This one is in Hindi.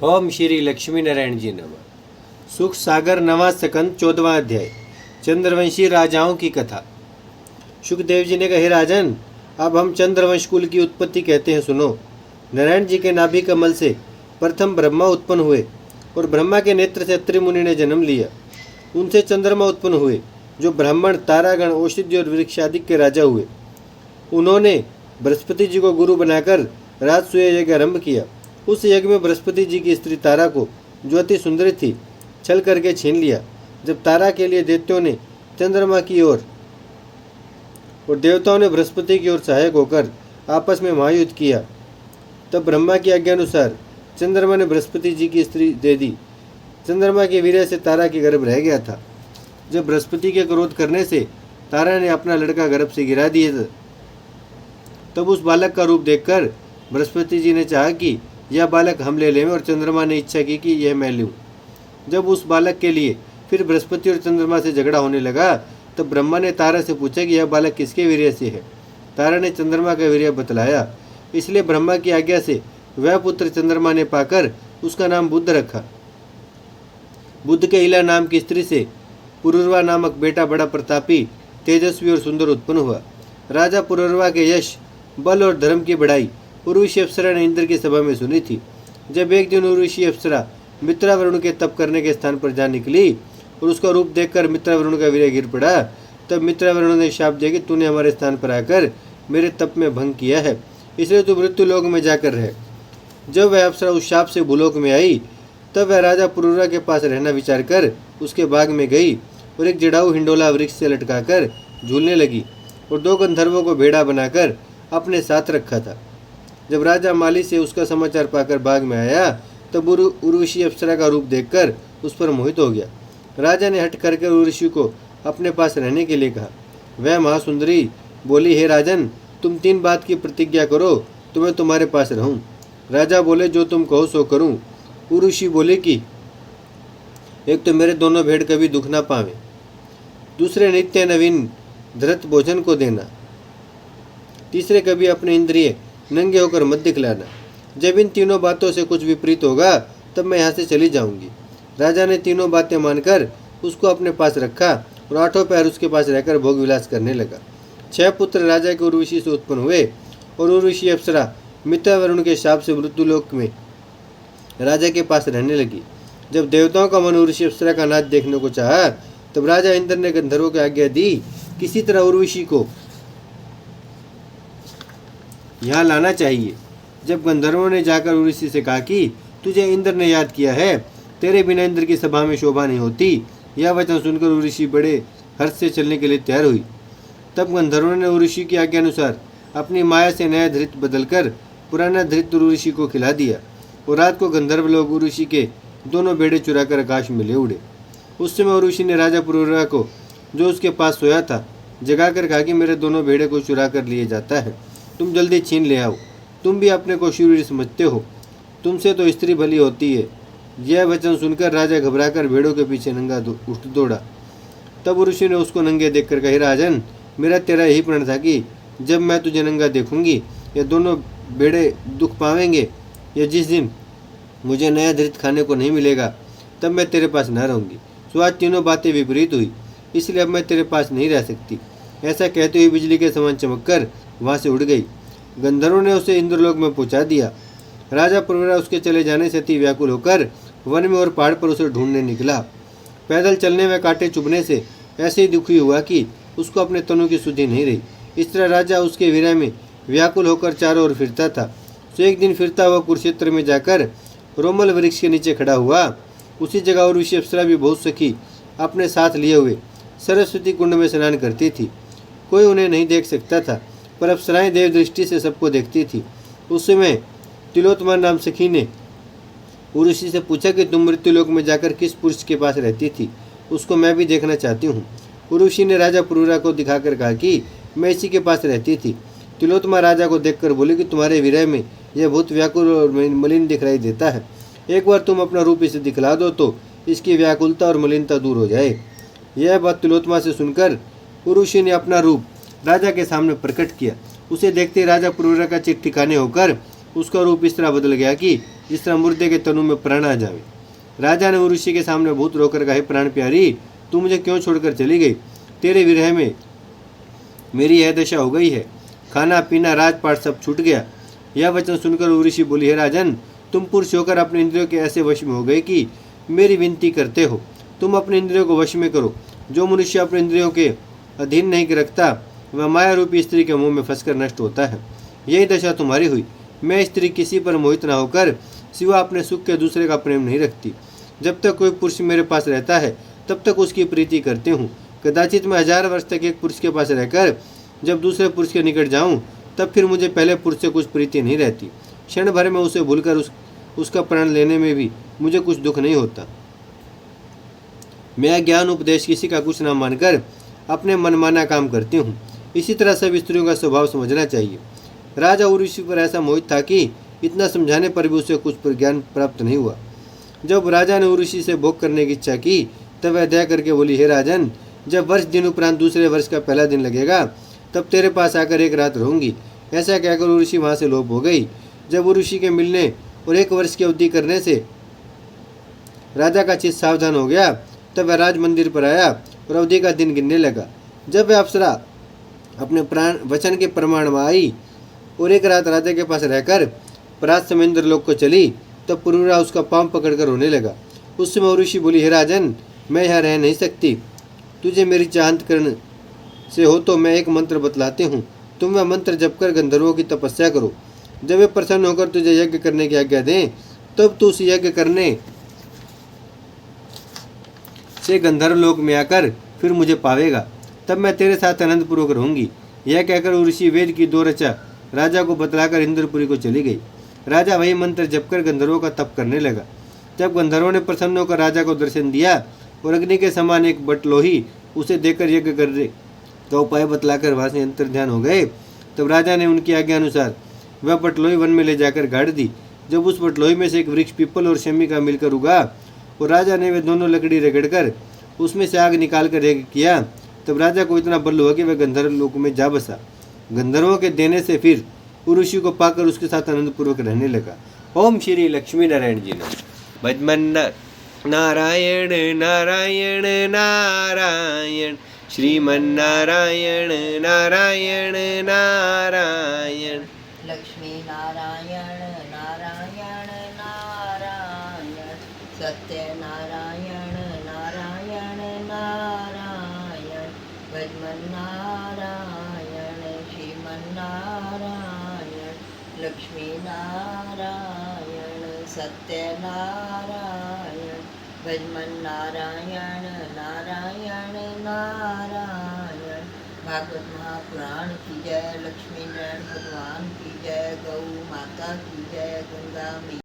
ओम श्री लक्ष्मी नारायण जी नमः। सुख सागर नवा सकंद 14वां अध्याय। चंद्रवंशी राजाओं की कथा। सुखदेव जी ने कहा, हे राजन, अब हम चंद्रवंश कुल की उत्पत्ति कहते हैं, सुनो। नारायण जी के नाभि कमल से प्रथम ब्रह्मा उत्पन्न हुए और ब्रह्मा के नेत्र से अत्रि मुनि ने जन्म लिया। उनसे चंद्रमा उत्पन्न हुए जो ब्राह्मण, तारागण, औषधि और वृक्ष आदि के राजा हुए। उन्होंने बृहस्पति जी को गुरु बनाकर राजसूय यज्ञ आरंभ किया। उस यज्ञ में बृहस्पति जी की स्त्री तारा को, जो अति सुंदरी थी, छल करके छीन लिया। जब तारा के लिए दैत्यों ने चंद्रमा की ओर और देवताओं ने बृहस्पति की ओर सहायक होकर आपस में महायुद्ध किया, तब ब्रह्मा की आज्ञानुसार चंद्रमा ने बृहस्पति जी की स्त्री दे दी। चंद्रमा के वीर्य से तारा की गर्भ रह गया था। जब बृहस्पति के क्रोध करने से तारा ने अपना लड़का गर्भ से गिरा दिया, तब उस बालक का रूप देखकर बृहस्पति जी ने चाहा कि यह बालक हम ले लें, और चंद्रमा ने इच्छा की कि यह मैं लूँ। जब उस बालक के लिए फिर बृहस्पति और चंद्रमा से झगड़ा होने लगा, तब ब्रह्मा ने तारा से पूछा कि यह बालक किसके वीर्य से है। तारा ने चंद्रमा का वीर्य बतलाया। इसलिए ब्रह्मा की आज्ञा से वह पुत्र चंद्रमा ने पाकर उसका नाम बुध रखा। बुध के इला नाम की स्त्री से पुरुरवा नामक बेटा बड़ा प्रतापी, तेजस्वी और सुंदर उत्पन्न हुआ। राजा पुरुरवा के यश, बल और धर्म की बढ़ाई उर्वशी अप्सरा ने इंद्र की सभा में सुनी थी। जब एक दिन उर्वशी अप्सरा मित्रावरुण के तप करने के स्थान पर जा निकली और उसका रूप देखकर मित्रावरुण का वीर्य गिर पड़ा, तब मित्रावरुण ने शाप दिया कि तूने हमारे स्थान पर आकर मेरे तप में भंग किया है, इसलिए तू मृत्यु लोक में जाकर रहे। जब वह अप्सरा उस शाप से भूलोक में आई, तब वह राजा पुरुरवा के पास रहना विचार कर उसके बाग में गई और एक जड़ाऊ हिंडोला वृक्ष से लटकाकर झूलने लगी और 2 गंधर्वों को भेड़ा बनाकर अपने साथ रखा था। जब राजा माली से उसका समाचार पाकर बाग में आया, तब उर्वशी अप्सरा का रूप देखकर उस पर मोहित हो गया। राजा ने हट करके उर्वशी को अपने पास रहने के लिए कहा। वह महासुंदरी बोली, हे राजन, तुम 3 बात की प्रतिज्ञा करो तो मैं तुम्हारे पास रहूं। राजा बोले, जो तुम कहो सो करूं। उर्वशी बोले कि एक तो मेरे दोनों भेड़ कभी दुख ना पावे, दूसरे नित्य नवीन धृत भोजन को देना, तीसरे कभी अपने इंद्रिय नंगे होकर मत दिखलाना। जब इन 3 बातों से कुछ विपरीत होगा, तब मैं यहाँ से चली जाऊंगी। राजा ने 3 बातें मानकर उसको अपने पास रखा और 8 पैर उसके पास रहकर भोग विलास करने लगा। 6 पुत्र राजा के उर्वशी से उत्पन्न हुए और उर्वशी अप्सरा मित्रावरुण के शाप से मृत्युलोक में राजा के पास रहने लगी। जब देवताओं का मन उर्वशी अप्सरा का नाच देखने को चाहा, तब राजा इंद्र ने गंधर्वों की आज्ञा दी, किसी तरह उर्वशी को यहाँ लाना चाहिए। जब गंधर्वों ने जाकर उर्वशी से कहा कि तुझे इंद्र ने याद किया है, तेरे बिना इंद्र की सभा में शोभा नहीं होती, यह वचन सुनकर उर्वशी बड़े हर्ष से चलने के लिए तैयार हुई। तब गंधर्वों ने उर्वशी की आज्ञा अनुसार अपनी माया से नया धृत बदलकर पुराना धृत उर्वशी को खिला दिया और रात को गंधर्व लोग उर्वशी के दोनों बेड़े चुराकर आकाश में ले उड़े। उस समय उर्वशी ने राजा पुरुरवा को, जो उसके पास सोया था, जगाकर कहा कि मेरे दोनों भेड़े को चुरा कर लिए जाता है, तुम जल्दी छीन ले आओ। तुम भी अपने को शूर समझते हो, तुमसे तो स्त्री भली होती है। यह वचन सुनकर राजा घबराकर भेड़ों के पीछे नंगा उठ दौड़ा। तब उर्वशी ने उसको नंगे देखकर कहा, राजन, मेरा तेरा यही प्रण था कि जब मैं तुझे नंगा देखूंगी, ये दोनों भेड़े दुख पावेंगे, या जिस दिन मुझे नया धृत खाने को नहीं मिलेगा, तब मैं तेरे पास न रहूंगी। सो आज 3 बातें विपरीत हुई, इसलिए अब मैं तेरे पास नहीं रह सकती। ऐसा कहते हुए बिजली के समान चमककर वहाँ से उड़ गई। गंधर्वों ने उसे इंद्रलोक में पहुँचा दिया। राजा पुरुरवा उसके चले जाने से अति व्याकुल होकर वन में और पहाड़ पर उसे ढूंढने निकला। पैदल चलने में कांटे चुभने से ऐसे ही दुखी हुआ कि उसको अपने तनु की सुधि नहीं रही। इस तरह राजा उसके वीर्य में व्याकुल होकर चारों ओर फिरता था। तो एक दिन फिरता हुआ कुरुक्षेत्र में जाकर रोमल वृक्ष के नीचे खड़ा हुआ। उसी जगह उर्वशी अप्सरा भी बहुत सखी अपने साथ लिए हुए सरस्वती कुंड में स्नान करती थी। कोई उन्हें नहीं देख सकता था, पर अप्सराएं देव दृष्टि से सबको देखती थी। उस समय तिलोत्तमा नाम सखी ने उर्वशी से पूछा कि तुम मृत्युलोक में जाकर किस पुरुष के पास रहती थी, उसको मैं भी देखना चाहती हूँ। उर्वशी ने राजा पुरुरवा को दिखाकर कहा कि मैं इसी के पास रहती थी। तिलोत्तमा राजा को देखकर बोले कि तुम्हारे विरह में यह बहुत व्याकुल और मलिन दिखाई देता है। एक बार तुम अपना रूप इसे दिखला दो तो इसकी व्याकुलता और मलिनता दूर हो जाए। यह बात तिलोत्तमा से सुनकर उर्वशी ने अपना रूप राजा के सामने प्रकट किया। उसे देखते राजा पुरुरवा का चित ठिकाने होकर उसका रूप इस तरह बदल गया कि जिस तरह मुर्दे के तनु में प्राण आ जावे। राजा ने ऋषि के सामने बहुत रोकर कहा, प्राण प्यारी, तू मुझे क्यों छोड़कर चली गई? तेरे विरह में मेरी यह दशा हो गई है। खाना पीना राजपाट सब छूट गया। यह वचन सुनकर ऋषि बोली, हे राजन, तुम पुरुष होकर अपने इंद्रियों के ऐसे वश में हो गए कि मेरी विनती करते हो। तुम अपने इंद्रियों को वश में करो। जो मनुष्य अपने इंद्रियों के अधीन नहीं रखता वह माया रूपी स्त्री के मुंह में फंसकर नष्ट होता है। यही दशा तुम्हारी हुई। मैं स्त्री किसी पर मोहित न होकर सिवा अपने सुख के दूसरे का प्रेम नहीं रखती। जब तक कोई पुरुष मेरे पास रहता है तब तक उसकी प्रीति करती हूँ। कदाचित मैं 1000 वर्ष तक एक पुरुष के पास रहकर जब दूसरे पुरुष के निकट जाऊं तब फिर मुझे पहले पुरुष से कुछ प्रीति नहीं रहती। क्षण भर में उसे भूलकर उसका प्राण लेने में भी मुझे कुछ दुख नहीं होता। मैं ज्ञान उपदेश किसी का कुछ न मानकर अपने मनमाना काम करती हूँ। इसी तरह सब स्त्रियों का स्वभाव समझना चाहिए। राजा उर्वशी पर ऐसा मोहित था कि इतना समझाने पर भी उसे कुछ पर ज्ञान प्राप्त नहीं हुआ। जब राजा ने उर्वशी से भोग करने की इच्छा की तब वह दया करके बोली, हे राजन, जब वर्ष दिन उपरांत दूसरे वर्ष का पहला दिन लगेगा तब तेरे पास आकर एक रात रहूंगी। ऐसा कहकर उर्वशी वहां से लोप हो गई। जब उर्वशी के मिलने और 1 वर्ष की अवधि करने से राजा का चित्त सावधान हो गया तब वह राज मंदिर पर आया और अवधि का दिन गिनने लगा। जब वह अप्सरा अपने प्राण वचन के प्रमाण में आई और एक रात राजा के पास रहकर परात समेंद्र लोक को चली तब पुरुरा उसका पांव पकड़कर रोने लगा। उस समय उर्वशी बोली, हे राजन, मैं यहाँ रह नहीं सकती। तुझे मेरी चाहत करने से हो तो मैं एक मंत्र बतलाती हूँ। तुम वह मंत्र जप कर गंधर्वों की तपस्या करो। जब वे प्रसन्न होकर तुझे यज्ञ करने की आज्ञा दें तब तू उस यज्ञ करने से गंधर्व लोक में आकर फिर मुझे पावेगा। तब मैं तेरे साथ आनंदपूर्वक रहूंगी। यह कहकर उर्वशी वेद की 2 ऋचा राजा को बतलाकर इंद्रपुरी को चली गई। राजा वही मंत्र जप कर गंधर्वों का तप करने लगा। जब गंधर्वों ने प्रसन्न होकर राजा को दर्शन दिया और अग्नि के समान एक बटलोही उसे देकर यज्ञ करने का उपाय बतलाकर वहां से अंतर्ध्यान हो गए तब राजा ने उनकी आज्ञा अनुसार वह बटलोही वन में ले जाकर गाड़ दी। जब उस बटलोही में से एक वृक्ष पीपल और शमी का मिलकर उगा और राजा ने वे दोनों लकड़ी रगड़कर उसमें से आग निकालकर यज्ञ किया तब राजा को इतना बल हुआ कि वह गंधर्व लोक में जा बसा। गंधर्वों के देने से फिर उर्वशी को पाकर उसके साथ आनंदपूर्वक रहने लगा। ओम श्री लक्ष्मी नारायण जी ने भजमन नारायण नारायण नारायण श्रीमन्नारायण नारायण नारायण लक्ष्मी नारायण नारायण नारायण सत्य नारायण नारायण नारायण भजमन नारायण श्रीमन्नारायण लक्ष्मी नारायण सत्य नारायण भजमन नारायण नारायण नारायण। भागवत महापुराण की जय, लक्ष्मी नारायण भगवान की जय, गौ माता की जय, गंगा